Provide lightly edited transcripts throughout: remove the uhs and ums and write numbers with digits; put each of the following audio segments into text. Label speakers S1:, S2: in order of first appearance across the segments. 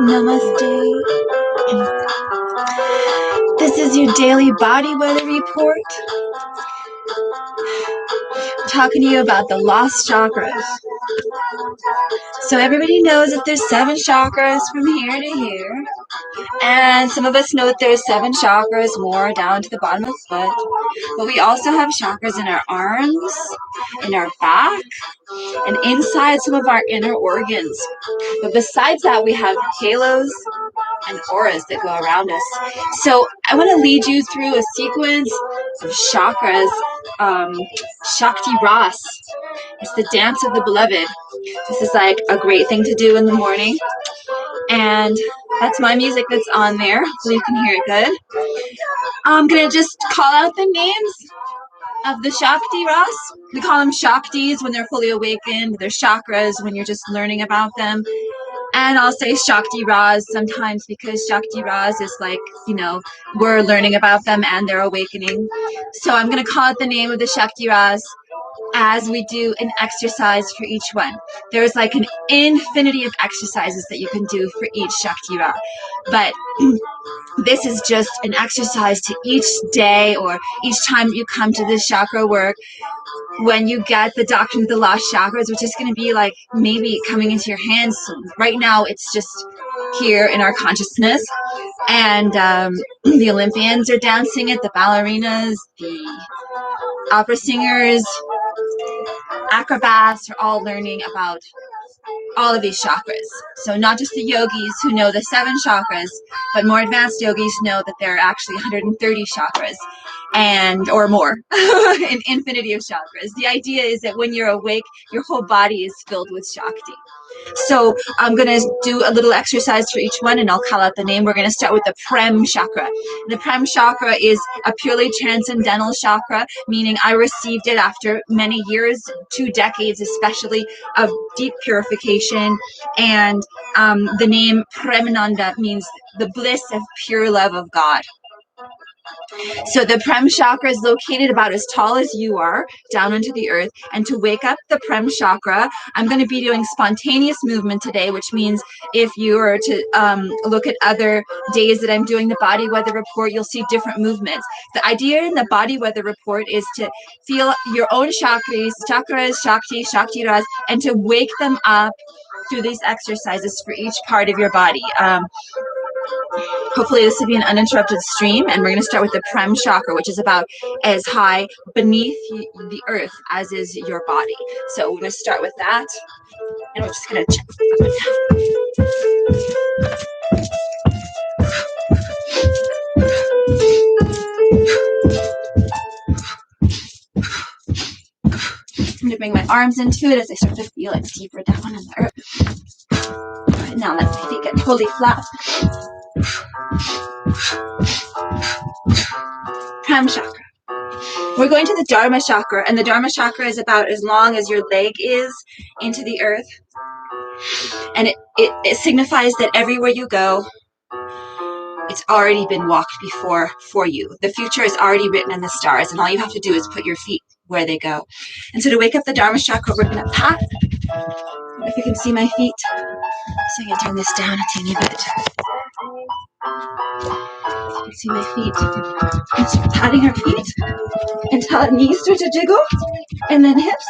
S1: Namaste. This is your daily body weather report. I'm talking to you about the lost chakras. So everybody knows that there's 7 chakras from here to here. And some of us know that there's 7 chakras more down to the bottom of the foot. But we also have chakras in our arms, in our back, and inside some of our inner organs. But besides that, we have halos and auras that go around us. So I want to lead you through a sequence of chakras. Shakti Ras. It's the dance of the beloved. This is like a great thing to do in the morning. And that's my music that's on there, so you can hear it good. I'm going to just call out the names of the Shakti Ras. We call them Shaktis when they're fully awakened. They're chakras when you're just learning about them. And I'll say Shakti Ras sometimes because Shakti Ras is like, we're learning about them and they're awakening. So I'm going to call out the name of the Shakti Ras as we do an exercise for each one. There's like an infinity of exercises that you can do for each Shakti Ra. But this is just an exercise to each day or each time you come to this chakra work. When you get the doctrine of the lost chakras, which is going to be like maybe coming into your hands soon. Right now, it's just here in our consciousness. And the Olympians are dancing it, the ballerinas, the opera singers, acrobats are all learning about all of these chakras. So not just the yogis who know the 7 chakras, but more advanced yogis know that there are actually 130 chakras or more, an infinity of chakras. The idea is that when you're awake, your whole body is filled with Shakti. So I'm going to do a little exercise for each one, and I'll call out the name. We're going to start with the Prem chakra. The Prem chakra is a purely transcendental chakra, meaning I received it after many years, 2 decades especially, of deep purification. And the name Premananda means the bliss of pure love of God. So the Prem chakra is located about as tall as you are, down into the earth. And to wake up the Prem chakra, I'm going to be doing spontaneous movement today, which means if you were to look at other days that I'm doing the body weather report, you'll see different movements. The idea in the body weather report is to feel your own chakras, Shakti Ras, and to wake them up through these exercises for each part of your body. Hopefully this will be an uninterrupted stream, and we're going to start with the Prem chakra, which is about as high beneath the earth as is your body. So we're going to start with that, and we're just going to check up and down. I'm going to bring my arms into it as I start to feel it deeper down in the earth. Right now, let my feet get totally flat. Prem chakra. We're going to the Dharma chakra, and the Dharma chakra is about as long as your leg is into the earth. And it signifies that everywhere you go, it's already been walked before for you. The future is already written in the stars, and all you have to do is put your feet where they go. And so to wake up the Dharma chakra, we're going to pat. If you can see my feet. So I'm going to turn this down a teeny bit. You can see my feet. And start patting our feet until our knees start to jiggle, and then hips,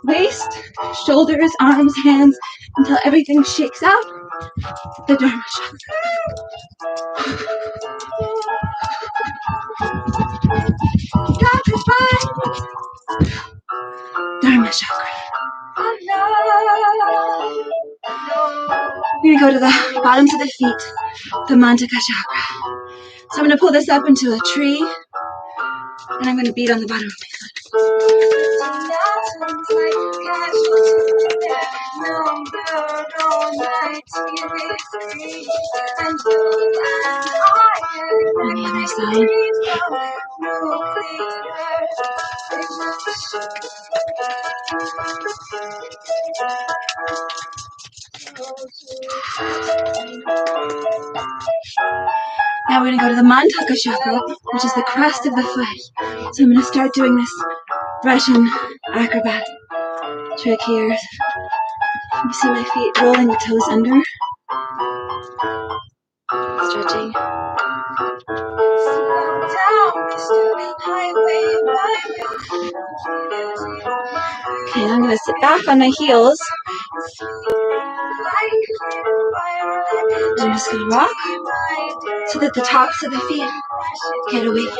S1: waist, shoulders, arms, hands, until everything shakes out. The Dharma chakra. Dharma chakra. We're going to go to the bottoms of the feet, the Mantaka chakra. So I'm going to pull this up into a tree, and I'm going to beat on the bottom of my foot. On the other side. Now we're going to go to the Mantaka chakra, which is the crest of the foot. So I'm going to start doing this Russian acrobat trick here. You see my feet rolling the toes under. Stretching. Slow down, Mr. Highway. Okay, I'm going to sit back on my heels. I'm just going to rock so that the tops of the feet get awake.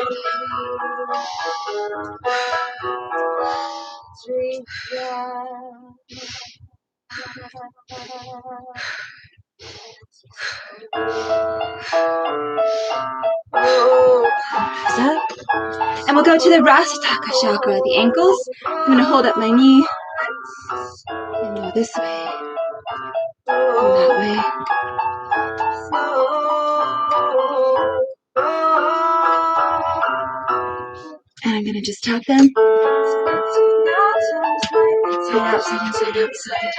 S1: Up. And we'll go to the Rasataka chakra, the ankles. I'm going to hold up my knee and go this way, go that way. And I'm going to just tap them. Side out, side in, side out, side.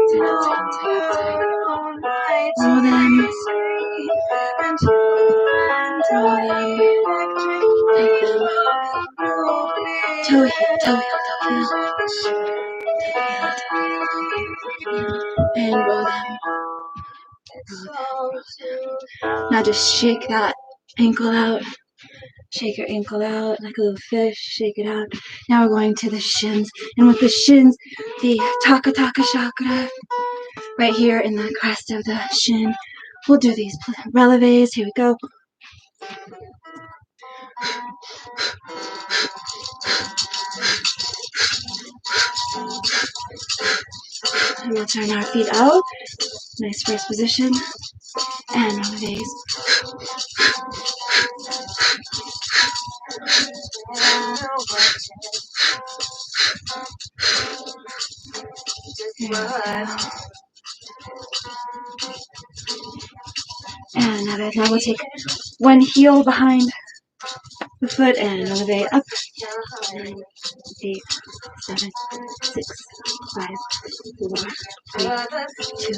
S1: Side out, side in, side out, side. Roll them. Roll them. Take them. Toe heel, toe heel, toe heel. And roll them. Roll them. Now just shake that ankle out. Shake your ankle out like a little fish. Shake it out. Now we're going to the shins. And with the shins, the Taka chakra right here in the crest of the shin. We'll do these releves. Here we go. And we'll turn our feet out. Nice first position. And releves. And another. Now we'll take one heel behind the foot and elevate up. 9, 8, 7, 6, 5, 4, 3, 2,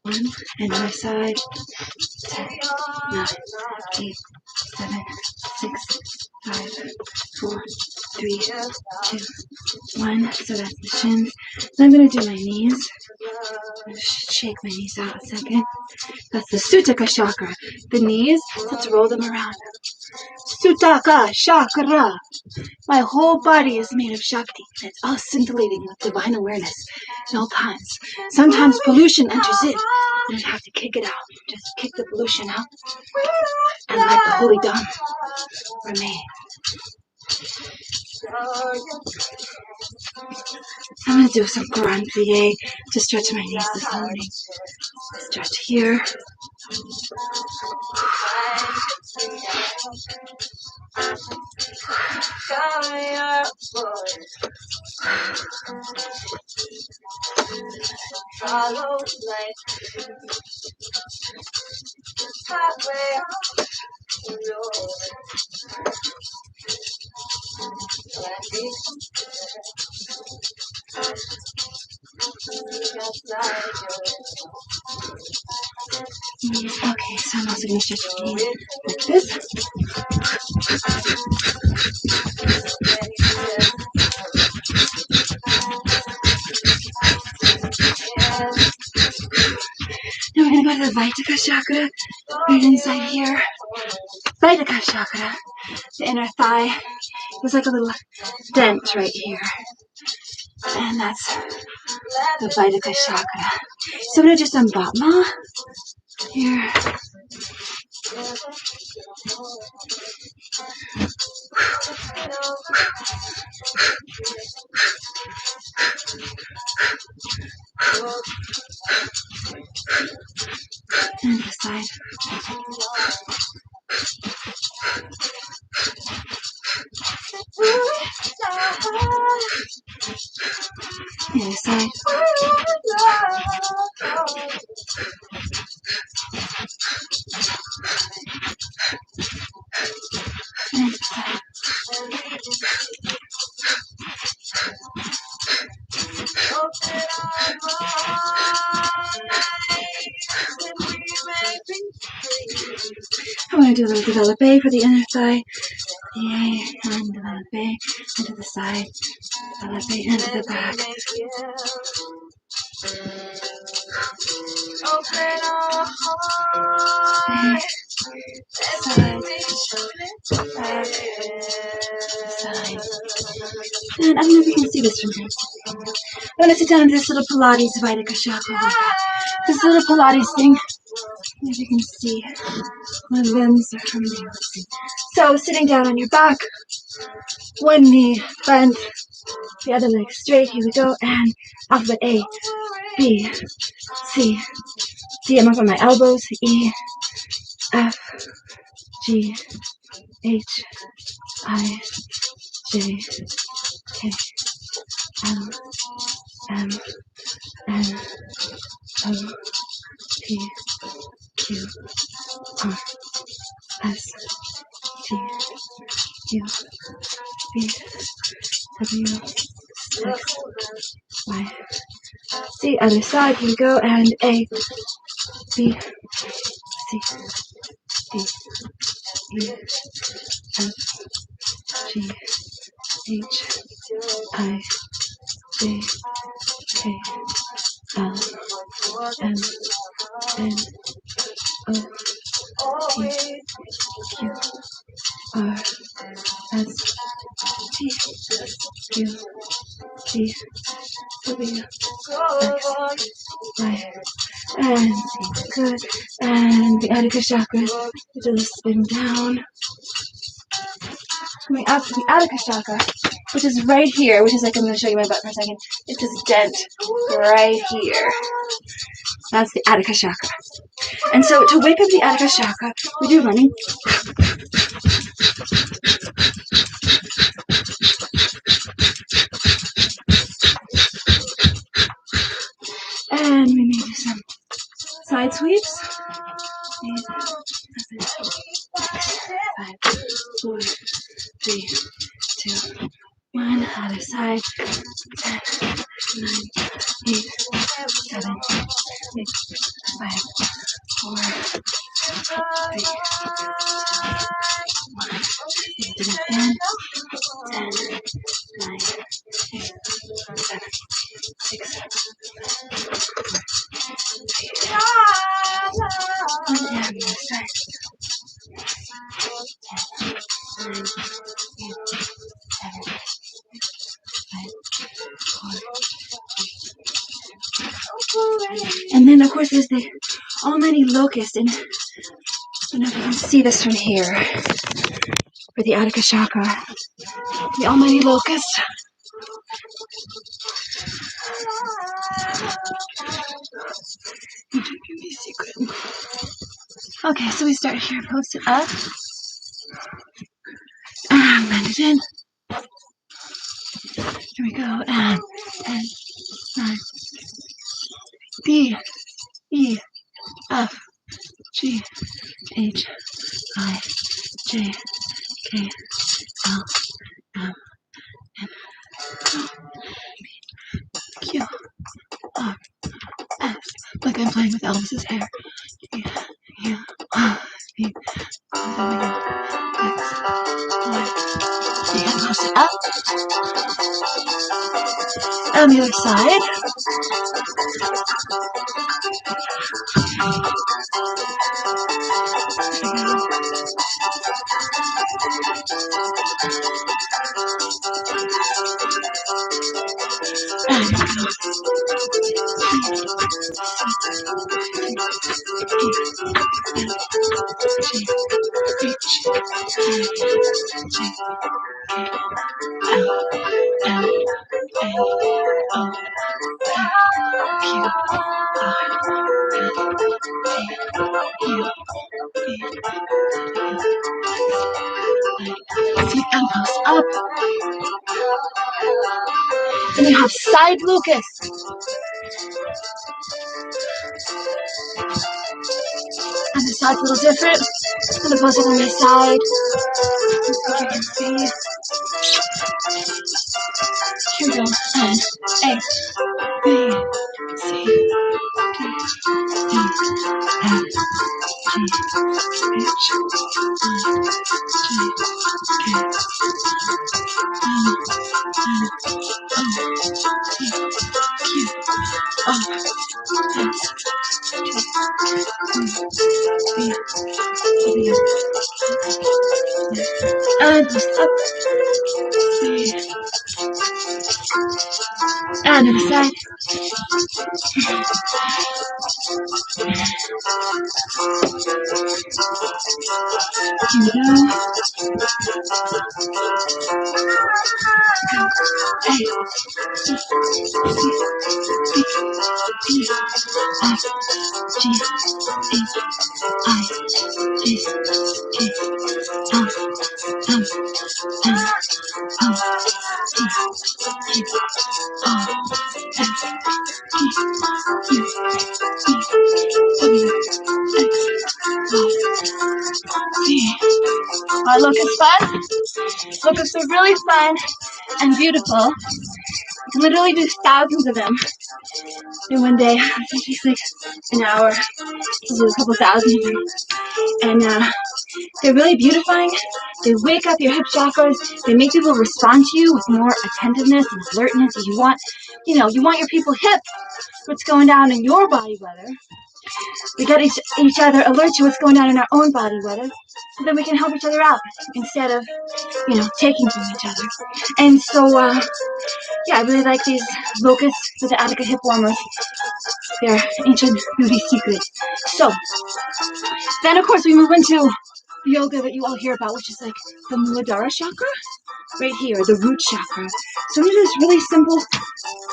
S1: 1. And other side. 10, 9, 8, 7, 6, 5, 4, 3, 2, 1. So that's the shins. Then I'm going to do my knees. Shake my knees out a second. That's the Sutaka chakra. The knees, let's roll them around. Sutaka chakra. My whole body is made of Shakti. It's all scintillating with divine awareness at all times. Sometimes pollution enters in, and I have to kick it out. Just kick the pollution out and let the holy Dhamma remain. I'm going to do some Quran plie to stretch my knees this morning. Stretch here. Okay, so I'm also going to stretch my knees like this. Now we're going to go to the Vaitaka chakra, right inside here. Vaitaka chakra, the inner thigh. There's like a little dent right here. And that's the Vaitaka chakra. So I'm going to do some Batma here. And this side. The other side. And this side. I'm going to do a little develope for the inner thigh. Yay, and develope into the side. Develope into the back. back, side. And I don't know if you can see this from here. I'm going to sit down in this little Pilates Vaidica chakra. This little Pilates thing. As you can see, my limbs are trembling. So sitting down on your back, one knee bent, the other leg straight. Here we go. And alphabet A, B, C, D. I'm up on my elbows. E, F, G, H, I, J, K, L, M, N, O, P, Q, R, S, T, U, V, W, X, Y, Z. Other side. Here we go. And A, B, C, D, E, F, G, H, I, J, K, L, M, N, O, P, Q, R, S, T, U, V, W, X, Y, and Z. Good. And the Adhika chakra. Just spin down. Coming up to the Adhika chakra, which is right here, which is like, I'm going to show you my butt for a second. It's this dent right here. That's the Adhika chakra. And so to wake up the Adhika chakra, we do running. And we may do some side sweeps. 5, 4, 3, 2, 1. Other side. 10, 9, 8, 7, 6, 5, 4, 3, 1. Do it again. 10, 9, 8, 7, 6, 5, 4, 3, 2, 1. And the other side. 10, 9, 8, 7, 5, 4, 3. And then, of course, there's the Almighty Locust. And I don't know if you can see this from here. For the Adhika chakra. The Almighty Locust. Okay, so we start here, post it up, and bend it in. Here we go, and 10, 9, B, E, F, G, H, I, J, K, L, M, N, O, P, Q, R, S. Like I'm playing with Elvis's hair. U, V, W, X, Y, Z. And post it up. And the other side. And post up. And you have side locust. And the side's a little different. I'm going to post it on my side. Just so you can see. Here we go. And A, B, C, D, E, F, G, H, I, J, K, L, M, N, O, P, Q, R, S, T, U, V, W, And just up. And other side. Here we go. Locust fun. Locusts are really fun and beautiful. You can literally do thousands of them in one day. It takes like an hour to do a couple thousand of them. And they're really beautifying. They wake up your hip chakras. They make people respond to you with more attentiveness and alertness. You want your people hip. What's going down in your body weather? We get each other alert to what's going on in our own body weather, so then we can help each other out instead of, taking from each other. And so, I really like these locusts for the Attica hip warmers. They're ancient beauty secrets. So, then of course we move into the yoga that you all hear about, which is like the Muladhara chakra, right here, the root chakra. So I'm going to do this really simple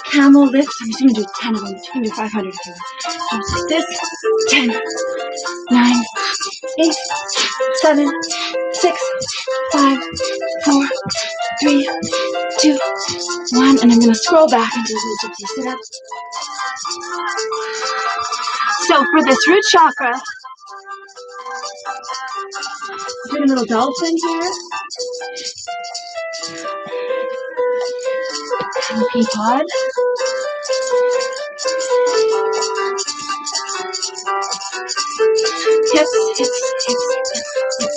S1: camel lift. I'm just going to do 10 of them. You can do 500 if you want. So it's like this, 10, 9, 8, 7, 6, 5, 4, 3, 2, 1. And I'm going to scroll back and do a little gypsy sit-up. So for this root chakra, I'm doing a little dolphin here. Pea pod. Hips, hips, hips, hips.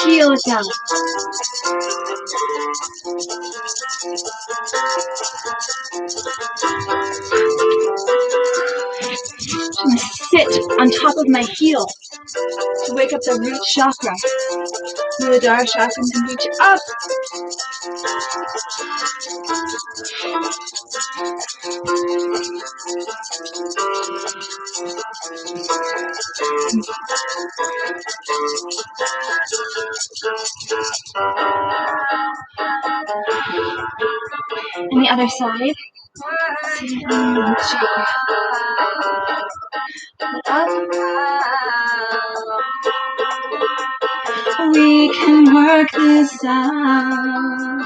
S1: Peel it down. I'm going to sit on top of my heel to wake up the root chakra. Muladhara chakra, and reach up. And the other side. Chakra. Up. We can work this out.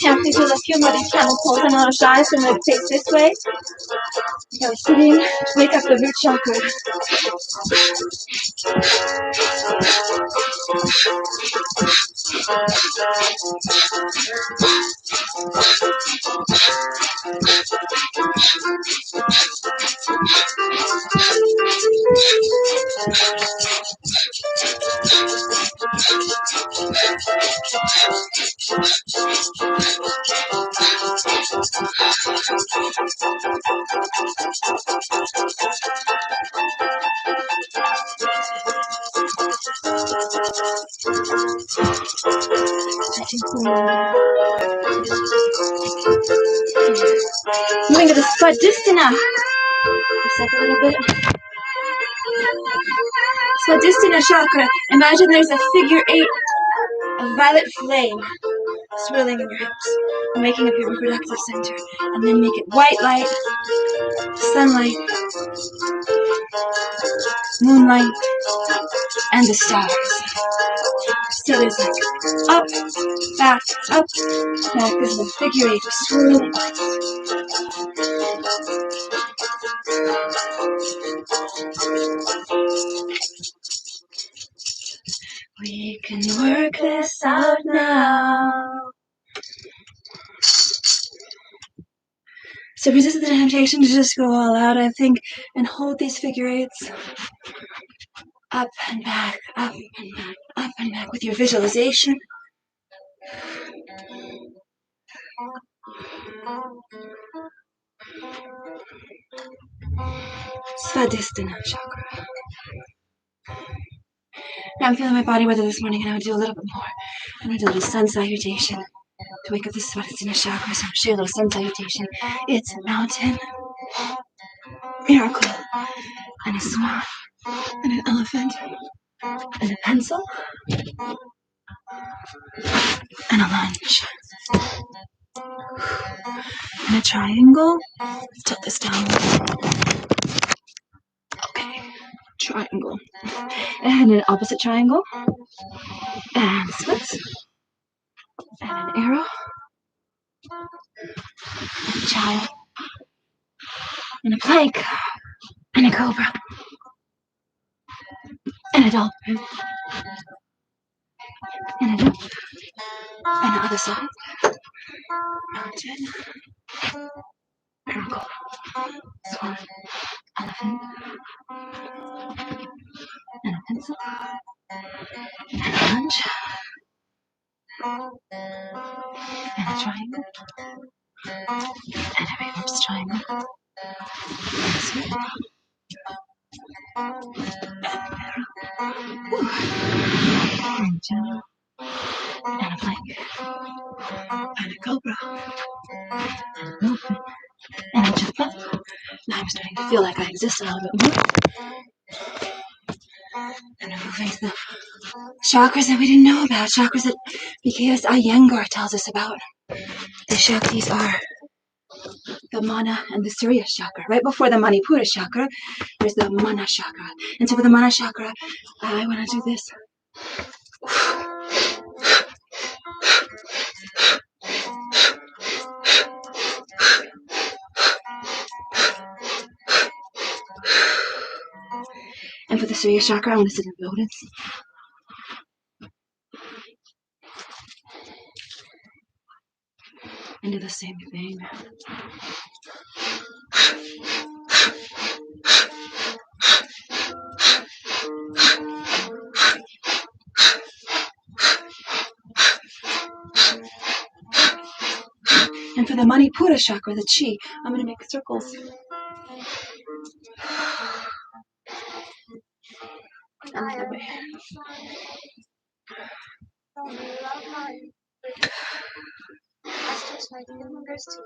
S1: Yeah, please do a few more of these camel pose. I'm a little shy, so I'm going to face this way. I was sitting to wake up the root chakra. Moving to the Swadhisthana. Just like a little bit. Swadhisthana chakra. Imagine there's a figure 8 of violet flame swirling in your hips, making up your reproductive center, and then make it white light, sunlight, moonlight, and the stars. the other side. Up, back, up, back. This is a figure 8. Swirling. We can work this out now. So resist the temptation to just go all out, I think, and hold these figure 8s. Up and back, up and back, up and back with your visualization. Svadhisthana chakra. Now I'm feeling my body weather this morning, and I'm going to do a little bit more. I'm going to do a little sun salutation to wake up the Svadhisthana chakra. So I'm share a little sun salutation. It's a mountain, miracle, and a swan, and an elephant, and a pencil, and a lunch, and a triangle. Let's tilt this down. Okay, triangle, and an opposite triangle, and splits, and an arrow, and a child, and a plank, and a cobra, and a dolphin, and a duck, and the other side, mountain, miracle, swan, elephant, and a pencil, and a lunch, and a triangle, and a reverse triangle, and a square, and a general, and a plank, and a cobra, and a dolphin, and a jump. Now I'm starting to feel like I exist a little bit more. And I'm moving to the chakras that we didn't know about, chakras that because Iyengar tells us about. The Shaktis are the Mana and the Surya chakra. Right before the Manipura chakra, there's the Mana chakra. And so for the Mana chakra, I want to do this. And for the Surya chakra, I want to sit in lotus. And do the same thing. And for the Manipura chakra, the chi, I'm going to make circles. And the other way. I stretch my fingers to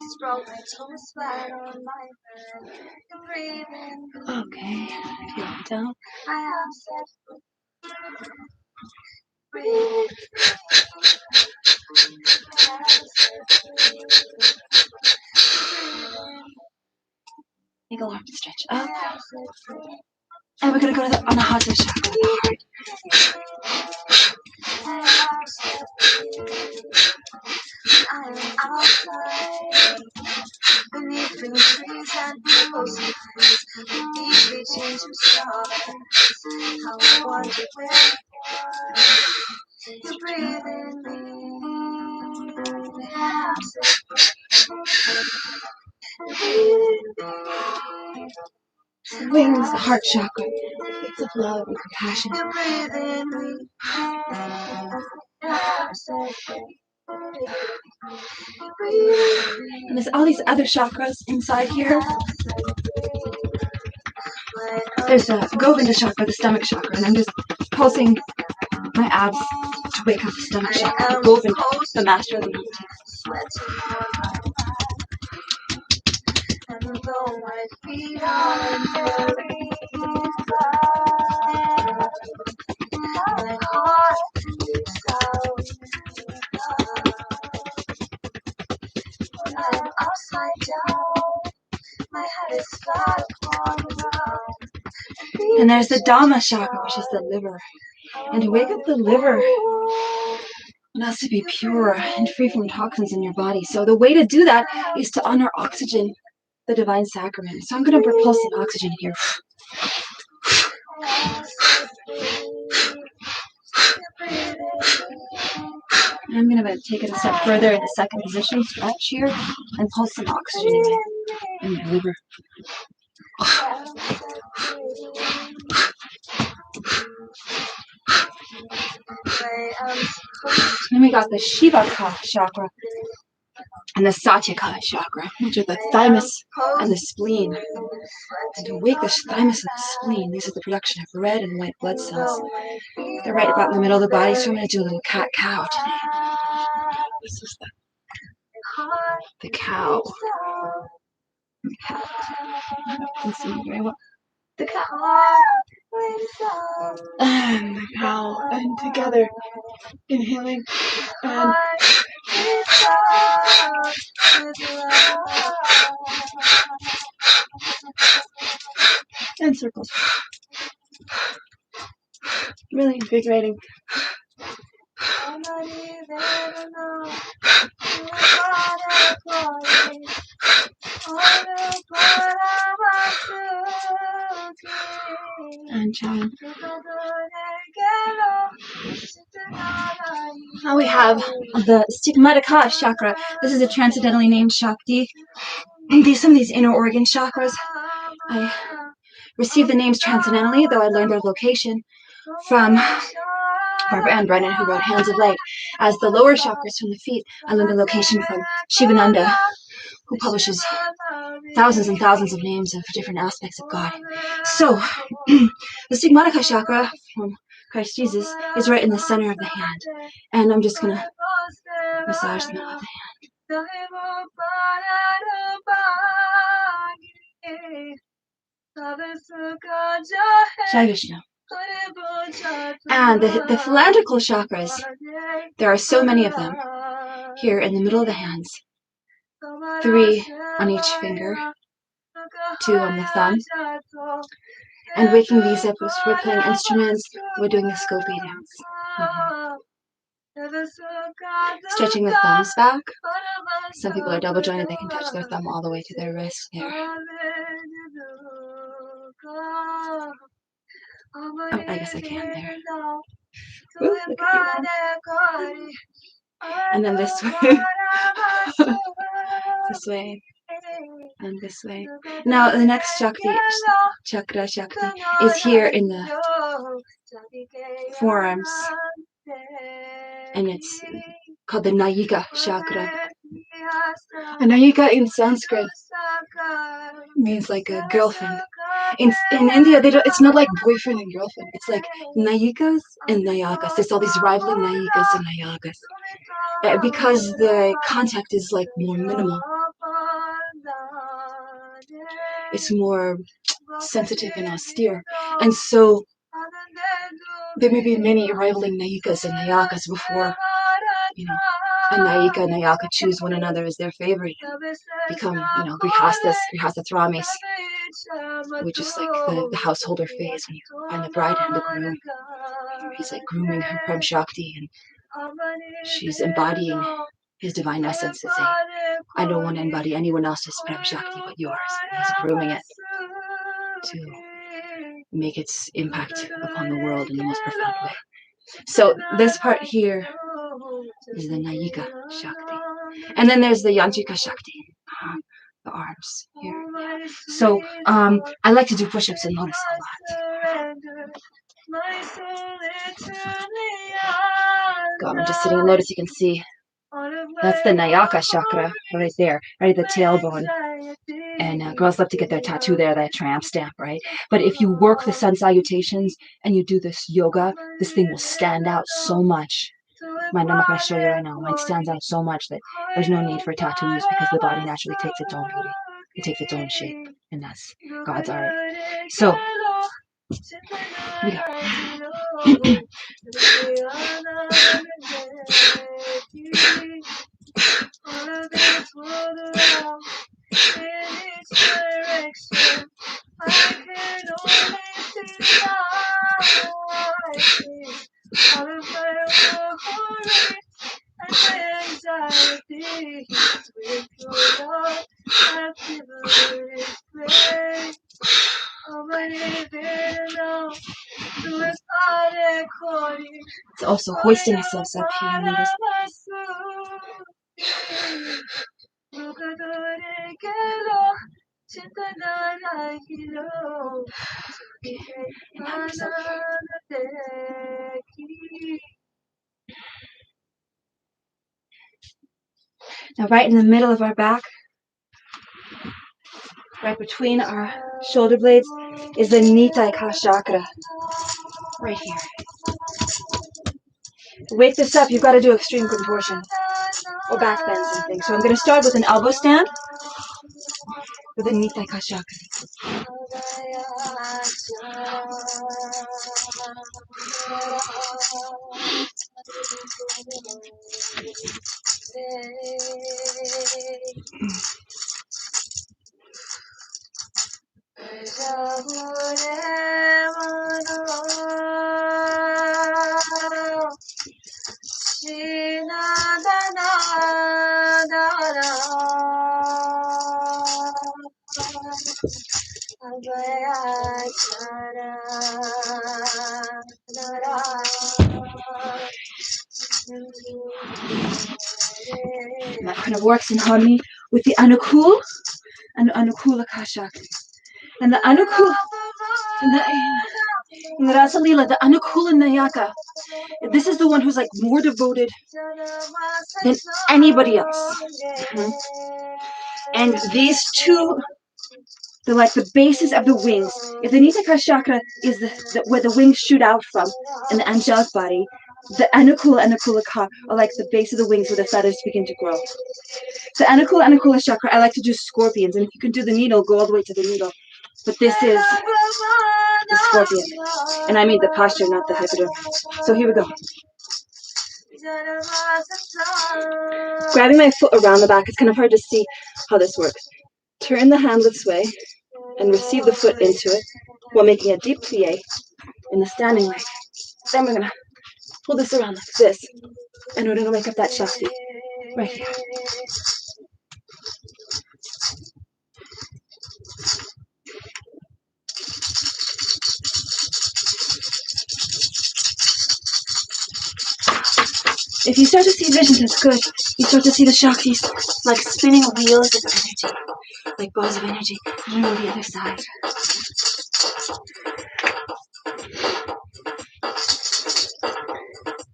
S1: sprawl my toes flat on my bed. You breathe in. Okay, feel it down. I have said, breathe. Eagle arm stretch up. And we're going to go to the Anahata chakra, the heart. I am outside, beneath the trees and pillows of trees, deep reaching to stars. How I wonder where you breathe in me. Wings, the heart chakra, it's of love and compassion. You breathe in me. And there's all these other chakras inside here. There's the Govinda chakra, the stomach chakra, and I'm just pulsing my abs to wake up the stomach chakra. Govinda, the master of the mountain. And though my feet are very far, my heart is out. I'm upside down, my head is flat on the ground. And there's the Dhamma chakra, which is the liver. and to wake up the liver. It has to be pure and free from toxins in your body. So the way to do that is to honor oxygen, the divine sacrament. So I'm going to repulse some oxygen here. And I'm going to take it a step further in the second position, stretch here, and pulse some oxygen in my liver. Then we got the Shivaka chakra and the Satyaka chakra, which are the thymus and the spleen. And to wake the thymus and the spleen, these are the production of red and white blood cells. They're right about in the middle of the body, so I'm going to do a little cat-cow today. This is the cow. The cow. You can see me very well. The cow. And the cow. And together, inhaling and circles. Really invigorating. And chant. Now we have the Stigmatica chakra. This is a transcendentally named Shakti. Some of these inner organ chakras, I received the names transcendentally, though I learned their location from Barbara Ann Brennan, who wrote Hands of Light. As the lower chakras from the feet, I learned the location from Shivananda, who publishes thousands and thousands of names of different aspects of God. So, the Stigmatica chakra from Christ Jesus is right in the center of the hand. And I'm just going to massage the middle of the hand. Jai Vishnu. And the phalangical chakras, there are so many of them here in the middle of the hands. 3 on each finger, 2 on the thumb. And waking these up, we're playing instruments, we're doing the Skopi dance. Stretching the thumbs back. Some people are double jointed, they can touch their thumb all the way to their wrist here. Oh, I guess I can there. Ooh, look at you. And then this way. This way. And this way. Now the next chakra is here in the forearms. And it's called the Nayika chakra. And Nayika in Sanskrit means like a girlfriend. In India, it's not like boyfriend and girlfriend. It's like Nayikas and Nayakas. There's all these rivaling Nayikas and Nayakas. Because the contact is like more minimal. It's more sensitive and austere. And so there may be many rivaling Nayikas and Nayakas before, a Nayika and Nayaka choose one another as their favorite. Become, Grihasthathramis, which is like the householder phase when you find the bride and the groom. He's like grooming her Prem Shakti, and she's embodying his divine essence as I don't want to embody anyone else's Prem Shakti but yours. He's grooming it to make its impact upon the world in the most profound way. So this part here is the Nayika Shakti. And then there's the Yantrika Shakti, the arms here. Yeah. So I like to do push-ups and lotus a lot. God, I'm just sitting in lotus, you can see. That's the Nayaka chakra right there, right at the tailbone. And girls love to get their tattoo there, that tramp stamp, right? But if you work the sun salutations and you do this yoga, this thing will stand out so much. Mine, I'm not going to show you right now. Mine stands out so much that there's no need for tattoos because the body naturally takes its own beauty. It takes its own shape, and that's God's art. So, we go. It's also hoisting ourselves up here and this. Now right in the middle of our back, right between our shoulder blades, is the Nitaika chakra. Right here. To wake this up, you've got to do extreme contortion or back bends and things. So I'm going to start with an elbow stand with the Nitaika chakra. And that kind of works in harmony with the Anukul and Anukulaka chakra. And the Anukul in the Rasa Lila, the Anukul and Nayaka, this is the one who's like more devoted than anybody else. Mm-hmm. And these two, they're like the bases of the wings. If the Nitaka chakra is where the wings shoot out from, and the angelic body, the Anukula and Anukulaka are like the base of the wings where the feathers begin to grow. The Anukula and Anukula chakra, I like to do scorpions, and if you can do the needle, go all the way to the needle. But this is the scorpion, and I mean the posture, not the hypodermic. So here we go. Grabbing my foot around the back, it's kind of hard to see how this works. Turn the hand this way and receive the foot into it while making a deep plie in the standing leg. Then we're going to pull this around like this, and we're going to wake up that Shakti right here. If you start to see visions, it's good. You start to see the Shaktis like spinning wheels of energy, like balls of energy, and on the other side.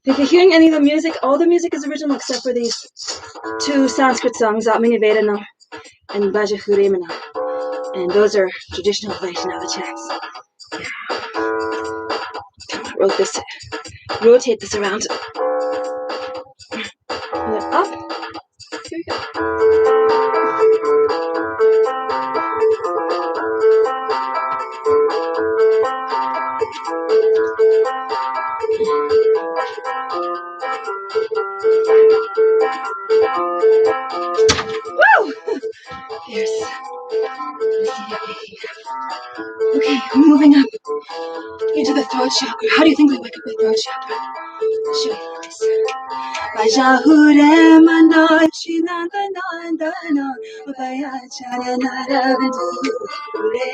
S1: If you're hearing any of the music, all the music is original except for these two Sanskrit songs, Atmani Vedana and Bhajahurimana. And those are traditional Vaishnava chants. Rotate this around. Pull it up. Here we go. Woo! Here's okay, we're moving up into the throat chakra. How do you think we wake up the throat chakra? I'll show you this. Vajahure mano chinandana vayachara naravindure.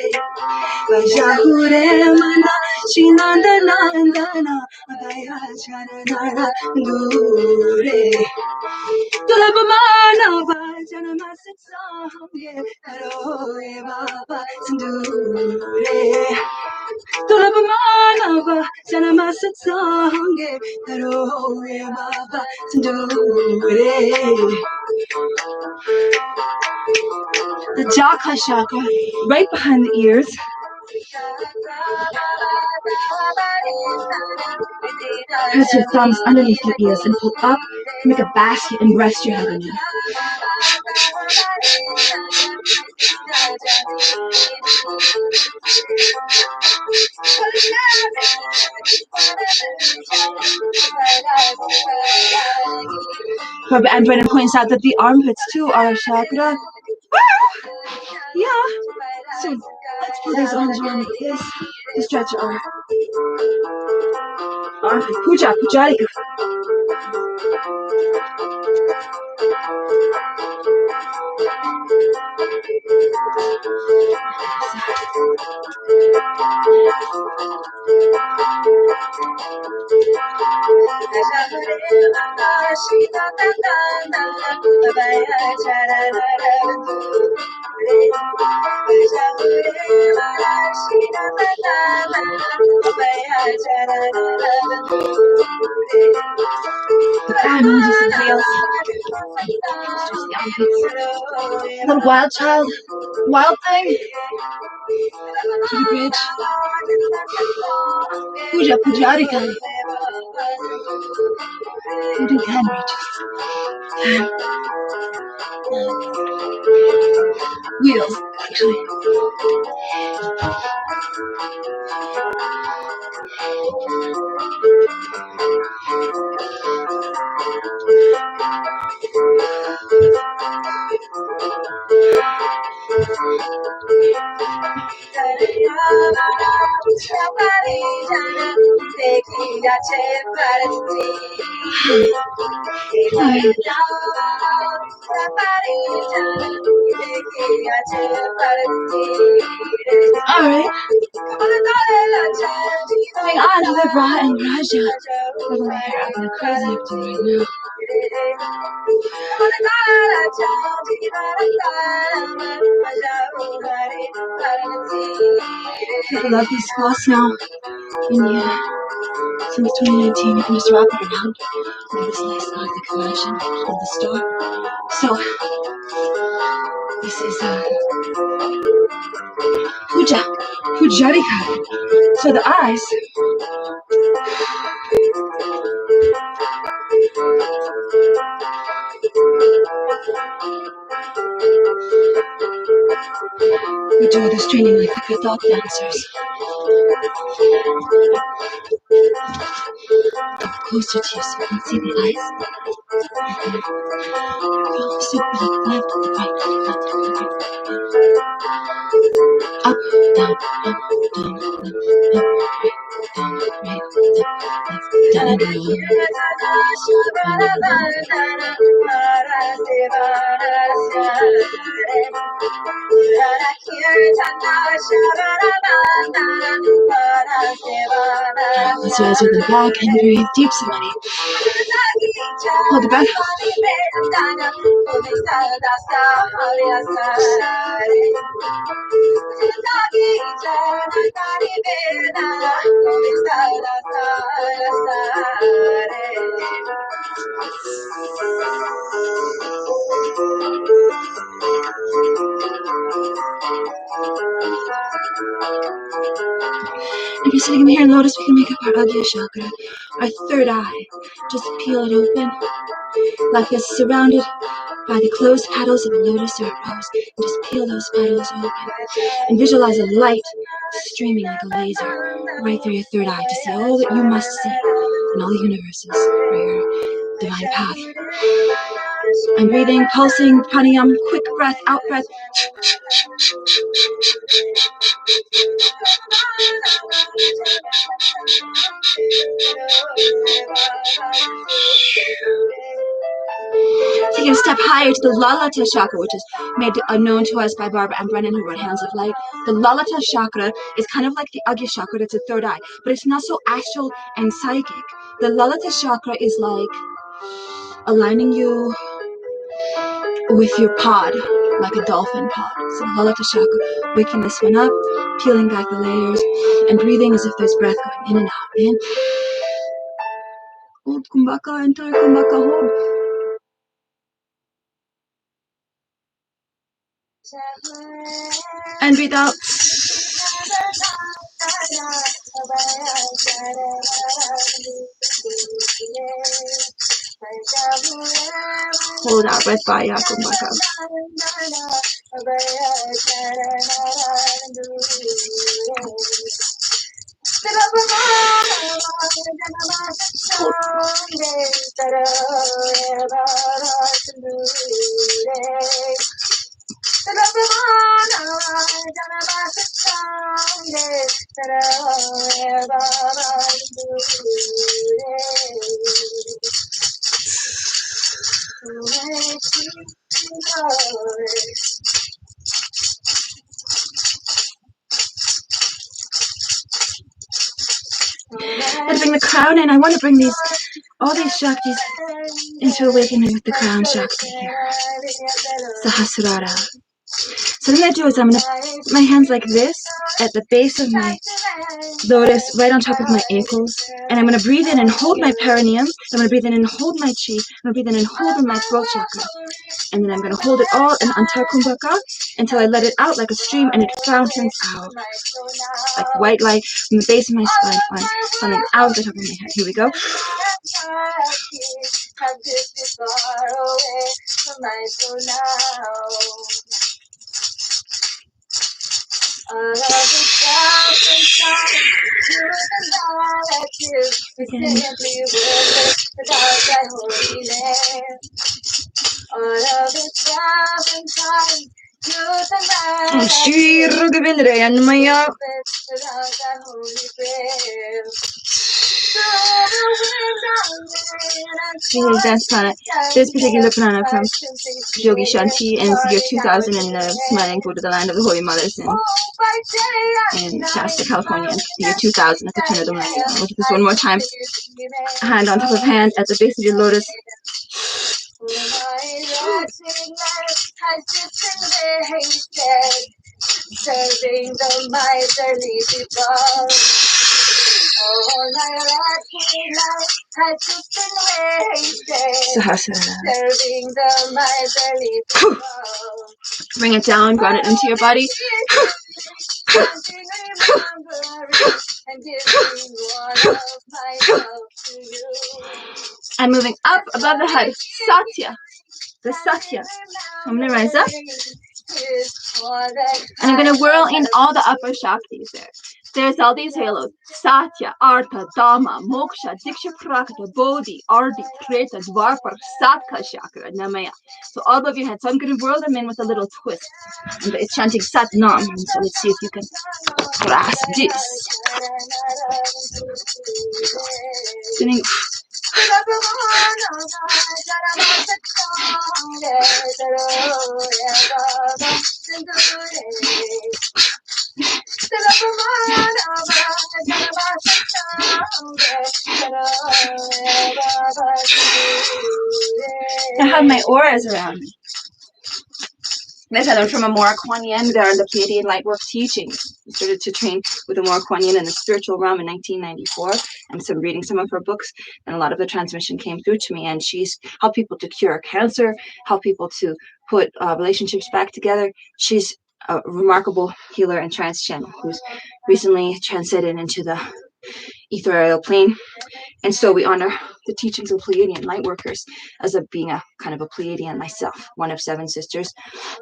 S1: Vajahure mano chinandana vayachara naravindure. Tulabamana vajana masitsamye karoye baba sindure. Tulabamana vajana masitsamye karoye baba sindure. The Jaka chakra, right behind the ears. Press your thumbs underneath your ears and pull up, make a basket and rest your head in it. And Brennan points out that the armpits too are a chakra. Yeah. So let's pull these arms around like this to stretch our armpits. Puja, pujarika. Finally, just exhales. Little wild child, wild thing. To the bridge. Puja Pujarika. Holding hand reaches. Wheels, actually. Alright. Moving on to the Ra and Raja. Look at my hair, I'm going crazy up to right now. I love these squats now. Yeah. Since 2019, you can just wrap it around with this nice ugly conversion of the store. So, this is Pujarika. So the eyes. We do this training like the Kathak dancers. Come closer to you so you can see the eyes. Sit back, left, right, left, right. Up, down, left, right, down, right, left, down, and let's rise with the back and breathe deep samadhi. Hold the breath. If you're sitting in here and lotus, we can make up our Agya chakra, our third eye. Just peel it open, like you're surrounded by the closed petals of a lotus or a rose, and just peel those petals open. And visualize a light streaming like a laser right through your third eye to see all that you must see in all the universes for your divine path. I'm breathing, pulsing, pranayam, quick breath, out breath. Taking a step higher to the Lalata chakra, which is made known to us by Barbara and Brennan, who wrote Hands of Light. The Lalata chakra is kind of like the Agya chakra, it's a third eye, but it's not so astral and psychic. The Lalata chakra is like aligning you with your pod, like a dolphin pod. So Lalata chakra, waking this one up, peeling back the layers, and breathing as if there's breath going in and out. In. Hold kumbhaka, entire kumbhaka, hold. And breathe out. Hold out breath by kumbhaka. Let's bring the crown in. I want to bring all these Shaktis into awakening with the crown Shakti here. Sahasrara. So what I'm going to do is I'm going to put my hands like this at the base of my lotus, right on top of my ankles. And I'm going to breathe in and hold my perineum. I'm going to breathe in and hold my chi. I'm going to breathe in and hold in my throat chakra. And then I'm going to hold it all in Antar Kumbhaka until I let it out like a stream and it fountains out. Like white light from the base of my spine, funneling out the top of my head. Here we go. Shri Raghavendra Maya. Dance planet. This particular planet from Yogi Shanti in the year 2000 in the Smiling Go to the Land of the Holy Mothers in Shasta, California in the year 2000 at the turn of the millennium. Look at this one more time. Hand on top of hand at the base of your lotus. Serving the miserly people. All my lucky life has just been wasted. Serving the miserly people. Bring it down, ground it into your body. And moving up above the head, Satya. The Satya. I'm going to rise up. And I'm going to whirl in all the upper Shaktis there. There's all these halos. Satya, Artha, Dhamma, Moksha, Diksha, Prakata, Bodhi, Ardi, Treta, Dvarpar, Satka Chakra, Namaya. So all above your head. So I'm going to whirl them in with a little twist. And it's chanting Sat Nam. So let's see if you can grasp this. Spinning. I have my auras around me. This I learned from Amora Kuan Yin there in the Pleiadian Lightwork teachings. I started to train with Amora Kuan Yin in the spiritual realm in 1994. I'm reading some of her books, and a lot of the transmission came through to me. And she's helped people to cure cancer, helped people to put relationships back together. She's a remarkable healer and trance channel who's recently transcended into the ethereal plane. And so we honor the teachings of Pleiadian light workers as being a kind of a Pleiadian myself, one of 7 sisters.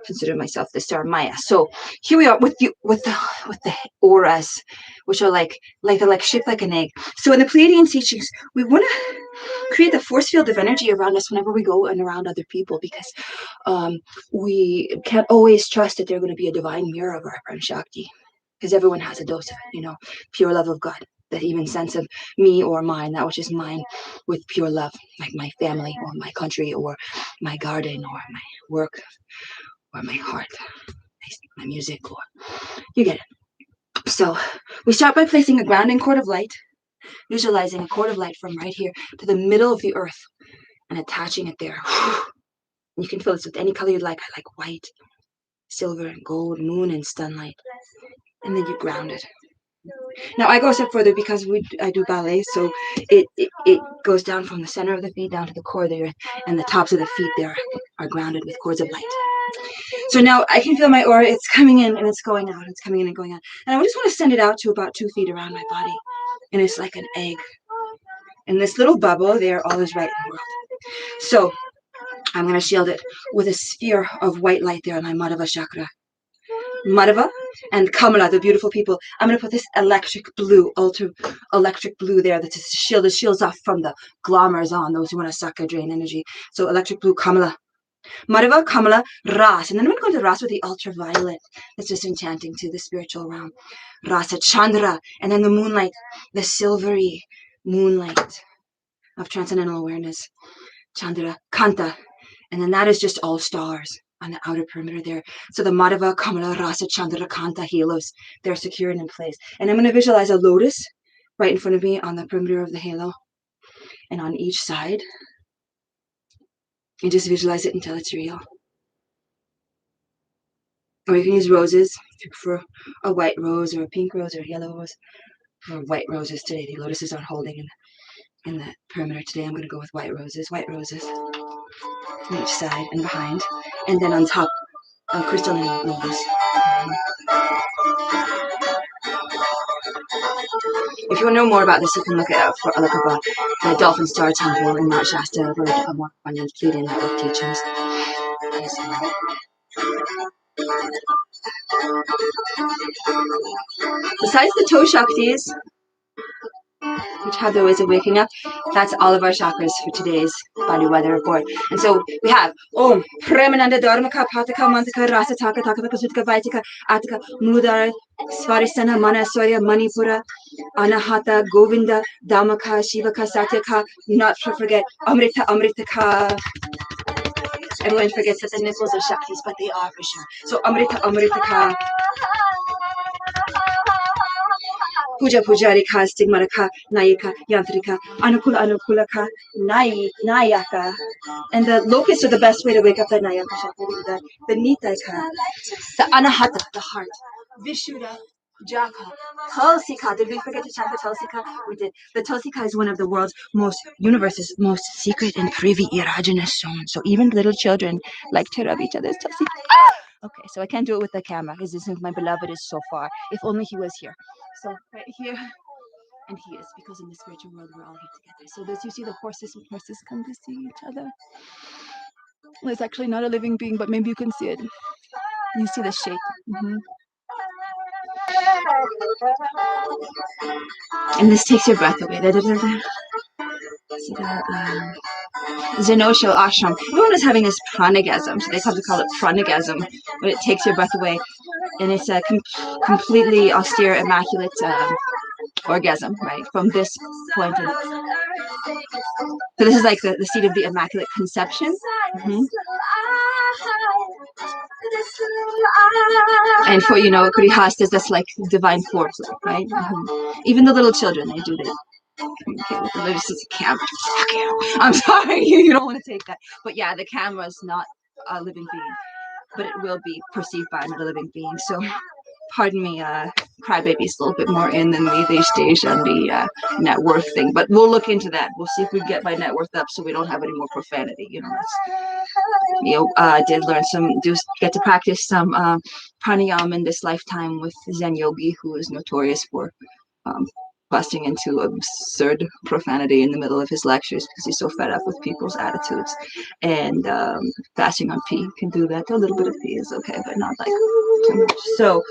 S1: Consider myself the star Maya. So here we are with the auras, which are like shaped like an egg. So in the Pleiadian teachings, we want to create the force field of energy around us whenever we go and around other people, because we can't always trust that they're going to be a divine mirror of our Prime Shakti, because everyone has a dose of it, pure love of God. That even sense of me or mine, that which is mine, with pure love, like my family or my country or my garden or my work or my heart, my music, or you get it. So we start by placing a grounding cord of light, visualizing a cord of light from right here to the middle of the earth and attaching it there. You can fill this with any color you'd like. I like white, silver, and gold, moon, and sunlight. And then you ground it. Now I go a step further because I do ballet, so it goes down from the center of the feet down to the core of the earth, and the tops of the feet there are grounded with cords of light. So now I can feel my aura. It's coming in and it's going out. It's coming in and going out. And I just want to send it out to about 2 feet around my body, and it's like an egg. In this little bubble there, all is right in the world. So I'm going to shield it with a sphere of white light there on my Madhava chakra. Madhava and Kamala, the beautiful people. I'm going to put this electric blue, ultra electric blue there that shields off from the glommers on, those who want to suck or drain energy. So electric blue, Kamala. Madhava, Kamala, Ras. And then I'm going to go to Ras with the ultraviolet. That's just enchanting to the spiritual realm. Rasa, Chandra. And then the moonlight, the silvery moonlight of transcendental awareness. Chandra, Kanta. And then that is just all stars on the outer perimeter there. So the Madhava, Kamala, Rasa, Chandra, Kanta halos, they're secured in place. And I'm going to visualize a lotus right in front of me on the perimeter of the halo and on each side. And just visualize it until it's real. Or you can use roses for a white rose or a pink rose or a yellow rose. For white roses today, the lotuses aren't holding in the perimeter today. I'm going to go with white roses on each side and behind. And then on top, crystalline lotus. If you want to know more about this, you can look up the Dolphin Star Temple in Mount Shasta, where I'm on your Pleading Network teachings. Besides the toe Shaktis, which have their ways of waking up, that's all of our chakras for today's body weather report. And so we have Om Premananda Dharmaka Pataka Mantaka Rasa Taka Taka Sutka Vaitika Ataka Mudara Svarisana Mana Soya Manipura Anahata Govinda Dhamaka Shivaka Satyaka, not to forget Amrita Amritaka. Everyone forgets that the nipples are Shaktis, but they are for sure. So Amrita Amritaka. Puja Pujarika, Stigmaraka, Nayika, Yantrika, Anukula Anukulaka, Nayaka. And the locusts are the best way to wake up the Nayaka Shakti, the Nitaka, the Anahata, the heart, Vishuddha, Jaka, Tulsika. Did we forget to chant the Tulsika? We did. The Tulsika is one of the world's universe's most secret and privy erogenous zones. So even little children like to rub each other's Tulsika. Okay, so I can't do it with the camera because this is my beloved is so far. If only he was here. So right here, and he is, because in the spiritual world we're all here together. So as you see the horses, when horses come to see each other, well, it's actually not a living being, but maybe you can see it. You see the shape. And this takes your breath away. Zenosho ashram. Everyone is having this pranagasm, so they come to call it pranagasm, but it takes your breath away, and it's a completely austere, immaculate orgasm, right? From this point of view. So this is like the seat of the Immaculate Conception. And for, Grihast is this like divine foreplay, right? Even the little children, they do this. Communicate with them. This is a camera. Fuck you. I'm sorry, you don't want to take that. But yeah, the camera is not a living being, but it will be perceived by another living being. So pardon me, Crybaby's a little bit more in than me these days on the net worth thing, but we'll look into that. We'll see if we get my net worth up so we don't have any more profanity. I did learn get to practice some pranayama in this lifetime with Zen Yogi, who is notorious for busting into absurd profanity in the middle of his lectures because he's so fed up with people's attitudes. And fasting on pee can do that. A little bit of pee is okay, but not like too much. So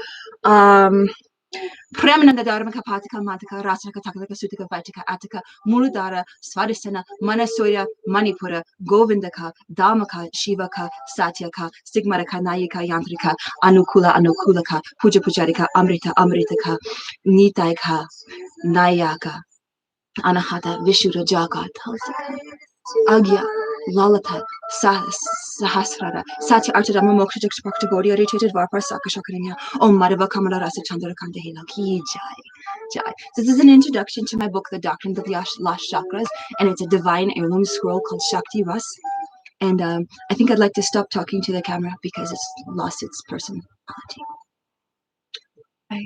S1: Premananda Dharmaka Patika Mantaka Rasaka Takaka Sutika Vaitika Ataka Muludara Swadhisthana Manasoya Manipura Govindaka Dhamaka Shivaka Satyaka Stigmaraka Nayika Yantrika Anukulaka Puja Pujarika Amritaka Nitaika Nayaka Anahata Vishuddha Jaka Tulsika Agya Lalata Sahasrara Satya Artadama Moksha Jakshapakta Bodhi Oritated Varpar Saka Shakarinya Om Madhava Kamala Rasa Chandrakanta Hilaki Jai. This is an introduction to my book, The Doctrine of the Lost Chakras, and it's a divine heirloom scroll called Shakti Ras. And I think I'd like to stop talking to the camera because it's lost its personality. Bye.